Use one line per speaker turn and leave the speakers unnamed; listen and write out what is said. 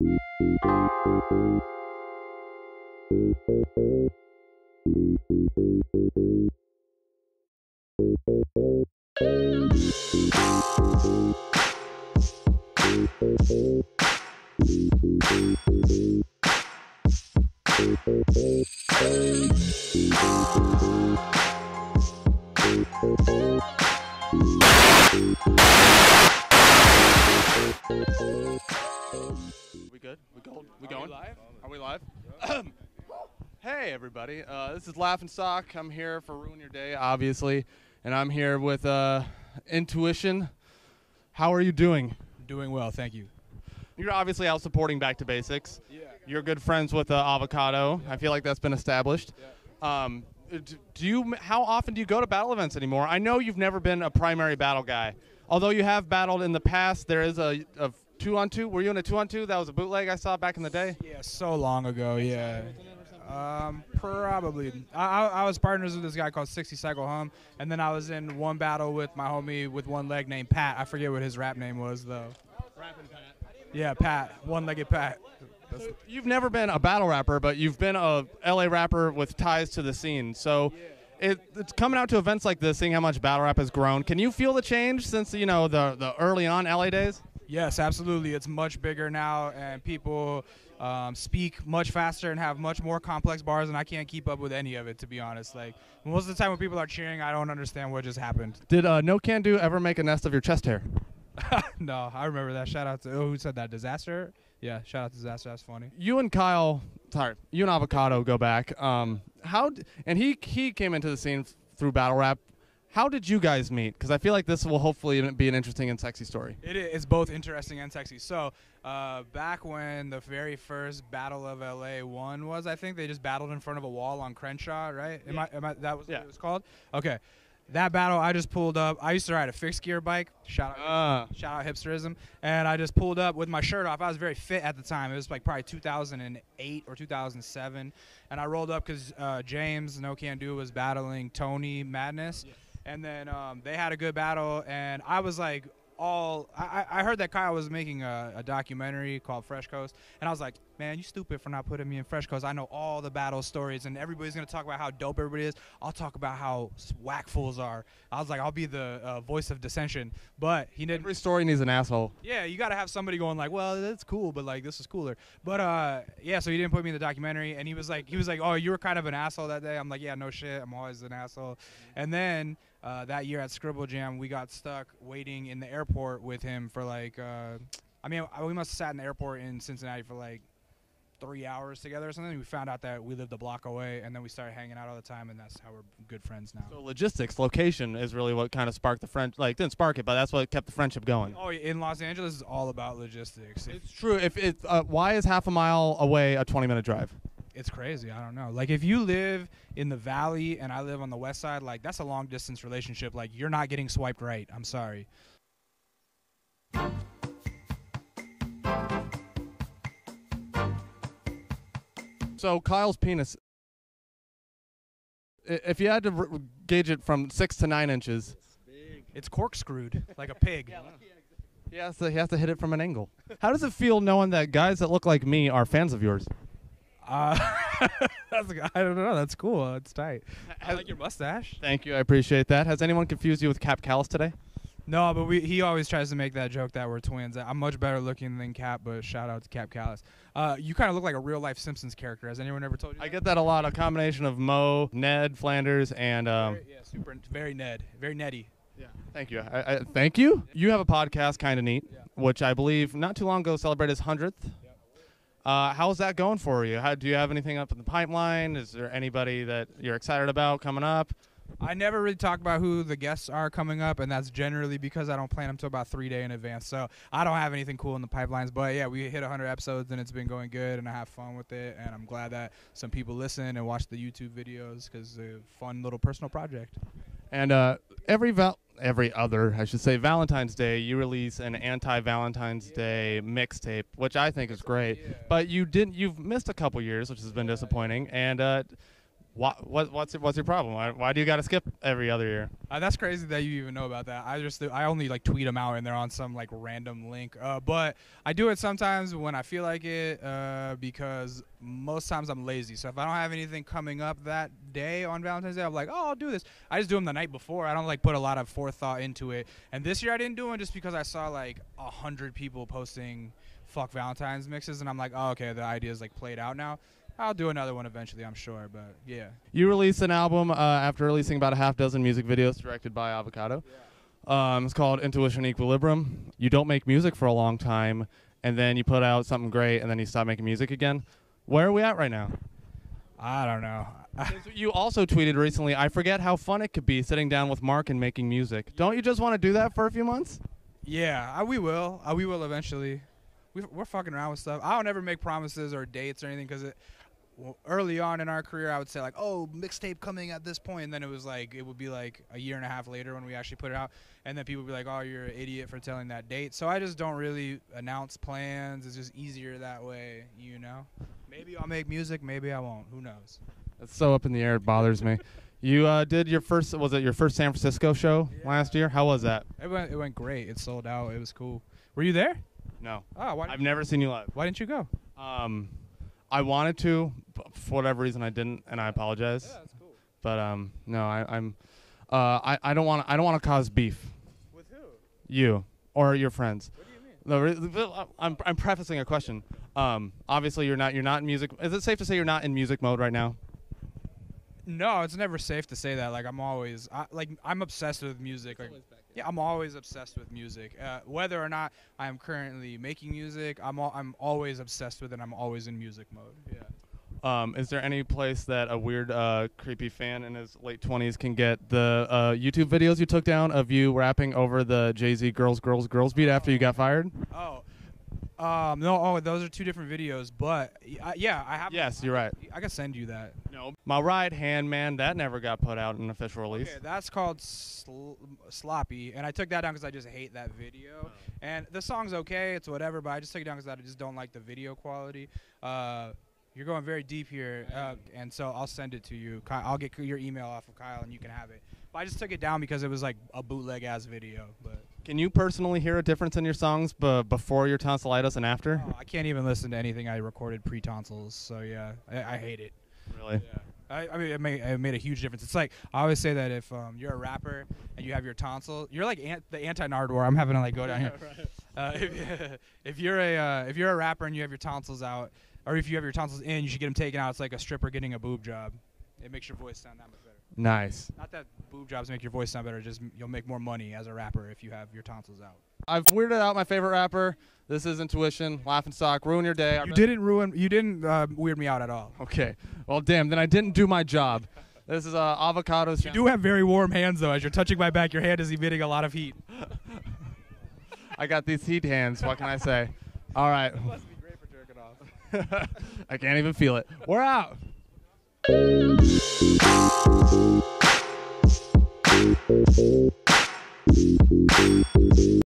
We good? We going? Are we live? Hey everybody, this is Laugh and Stalk. I'm here for Ruin Your Day, obviously, and I'm here with Intuition. How are you doing?
Doing well, thank you.
You're obviously out supporting Back to Basics.
Yeah.
You're good friends with Avocado. Yeah. I feel like that's been established. Yeah. How often do you go to battle events anymore? I know you've never been a primary battle guy. Although you have battled in the past, there is a 2-on-2. Were you in a 2-on-2? That was a bootleg I saw back in the day.
Yeah, so long ago, yeah. Probably. I was partners with this guy called 60 Cycle Hum, and then I was in one battle with my homie with one leg named Pat. I forget what his rap name was, though.
Rapping Pat.
Yeah, Pat. One-legged Pat.
So you've never been a battle rapper, but you've been a LA rapper with ties to the scene. So it's coming out to events like this, seeing how much battle rap has grown. Can you feel the change since, you know, the early on LA days?
Yes, absolutely. It's much bigger now, and people speak much faster and have much more complex bars, and I can't keep up with any of it, to be honest. Like, most of the time when people are cheering, I don't understand what just happened.
Did No Can Do ever make a nest of your chest hair?
No, I remember that. Shout out to, who said that? Disaster? Yeah, shout out to Disaster. That's funny.
You and Avocado go back. And he came into the scene through battle rap. How did you guys meet? Because I feel like this will hopefully be an interesting and sexy story.
It is both interesting and sexy. So back when the very first Battle of LA 1 was, I think they just battled in front of a wall on Crenshaw, right?
Yeah.
That was what it was called? Okay. That battle, I just pulled up. I used to ride a fixed gear bike. Shout out hipsterism. And I just pulled up with my shirt off. I was very fit at the time. It was like probably 2008 or 2007. And I rolled up because James, No Can Do, was battling Tony Madness. Yeah. And then they had a good battle. And I was like, I heard that Kyle was making a documentary called Fresh Coast, and I was like, man, you stupid for not putting me in Fresh Coast. I know all the battle stories, and everybody's going to talk about how dope everybody is. I'll talk about how whack fools are. I was like, I'll be the voice of dissension. But he didn't.
Every story needs an asshole.
Yeah, you got to have somebody going like, well, that's cool, but like this is cooler. But yeah, so he didn't put me in the documentary, and he was like, oh, you were kind of an asshole that day. I'm like, yeah, no shit, I'm always an asshole. And then that year at Scribble Jam, we got stuck waiting in the airport with him for like, we must have sat in the airport in Cincinnati for like 3 hours together or something. We found out that we lived a block away, and then we started hanging out all the time, and that's how we're good friends now.
So logistics, location is really what kind of sparked the friend. Like, didn't spark it, but that's what kept the friendship going.
Oh, in Los Angeles, it's all about logistics.
It's true. Why is half a mile away a 20-minute drive?
It's crazy. I don't know. Like, if you live in the valley and I live on the west side, like, that's a long-distance relationship. Like, you're not getting swiped right. I'm sorry.
So Kyle's penis, if you had to gauge it from 6 to 9 inches,
it's corkscrewed like a pig.
he has to hit it from an angle. How does it feel knowing that guys that look like me are fans of yours?
I don't know. That's cool. It's tight. I like your mustache.
Thank you. I appreciate that. Has anyone confused you with Cap Callis today?
No, but he always tries to make that joke that we're twins. I'm much better looking than Cap, but shout out to Cap Callis. You kind of look like a real-life Simpsons character. Has anyone ever told you that?
I get that a lot. A combination of Mo, Ned, Flanders, and
very Ned, very Neddy.
Yeah. Thank you. Thank you. You have a podcast, Kinda Neat, which I believe not too long ago celebrated its 100th. How's that going for you? Do you have anything up in the pipeline? Is there anybody that you're excited about coming up?
I never really talk about who the guests are coming up, and that's generally because I don't plan them until about 3 days in advance. So I don't have anything cool in the pipelines. But, yeah, we hit 100 episodes, and it's been going good, and I have fun with it. And I'm glad that some people listen and watch the YouTube videos because it's a fun little personal project.
And every other Valentine's Day, you release an anti-Valentine's Day mixtape, which I think is great. Yeah. But you've missed a couple years, which has been disappointing. And What's your problem? Why do you got to skip every other year?
That's crazy that you even know about that. I only like tweet them out and they're on some like random link. But I do it sometimes when I feel like it because most times I'm lazy. So if I don't have anything coming up that day on Valentine's Day, I'm like, oh, I'll do this. I just do them the night before. I don't like put a lot of forethought into it. And this year I didn't do them just because I saw like 100 people posting fuck Valentine's mixes and I'm like, oh, okay, the idea's like played out now. I'll do another one eventually, I'm sure, but yeah.
You released an album after releasing about a half dozen music videos directed by Avocado. Yeah. It's called Intuition Equilibrium. You don't make music for a long time, and then you put out something great, and then you stop making music again. Where are we at right now?
I don't know.
You also tweeted recently, I forget how fun it could be sitting down with Mark and making music. Don't you just want to do that for a few months?
Yeah, we will. We will eventually. We're fucking around with stuff. I don't ever make promises or dates or anything because early on in our career, I would say like, oh, mixtape coming at this point, and then it would be like a year and a half later when we actually put it out, and then people would be like, oh, you're an idiot for telling that date. So I just don't really announce plans. It's just easier that way, you know. Maybe I'll make music, maybe I won't. Who knows?
It's so up in the air, it bothers me. You did your first, was it your first San Francisco show last year? How was that?
It went great. It sold out. It was cool. Were you there?
No.
Oh,
I've never seen you live.
Why didn't you go?
I wanted to, but for whatever reason I didn't, and I apologize.
Yeah, that's cool.
But no, I don't want to cause beef.
With who?
You or your friends.
What do you mean?
No, I'm prefacing a question. Obviously you're not in music. Is it safe to say you're not in music mode right now?
No, it's never safe to say that. Like I'm obsessed with music. Like, yeah, I'm always obsessed with music. Whether or not I'm currently making music, I'm always obsessed with it. I'm always in music mode. Yeah.
Is there any place that a weird, creepy fan in his late 20s can get the YouTube videos you took down of you rapping over the Jay-Z "Girls, Girls, Girls" beat after you got fired?
Oh. No. Oh, those are two different videos. But yeah, I have.
Yes, you're right.
I can send you that.
No, my right hand man, that never got put out in an official release.
Okay, that's called Sloppy, and I took that down because I just hate that video. Oh. And the song's okay, it's whatever, but I just took it down because I just don't like the video quality. You're going very deep here, and so I'll send it to you. I'll get your email off of Kyle, and you can have it. But I just took it down because it was like a bootleg-ass video. But
can you personally hear a difference in your songs before your tonsillitis and after?
Oh, I can't even listen to anything I recorded pre-tonsils, so yeah, I hate it.
Really?
Yeah. I mean, it made a huge difference. It's like I always say that if you're a rapper and you have your tonsil, you're like the anti-Nardwuar. I'm having to like go down here. If you're a rapper and you have your tonsils out, or if you have your tonsils in, you should get them taken out. It's like a stripper getting a boob job. It makes your voice sound that much better.
Nice.
Not that boob jobs make your voice sound better. Just you'll make more money as a rapper if you have your tonsils out.
I've weirded out my favorite rapper. This is Intuition. Laughing Stock. Ruin your day.
You didn't weird me out at all.
Okay. Well, damn. Then I didn't do my job. This is Avocado's.
You do have very warm hands though. As you're touching my back, your hand is emitting a lot of heat.
I got these heat hands. What can I say? All right.
It must be great for jerking off.
I can't even feel it. We're out.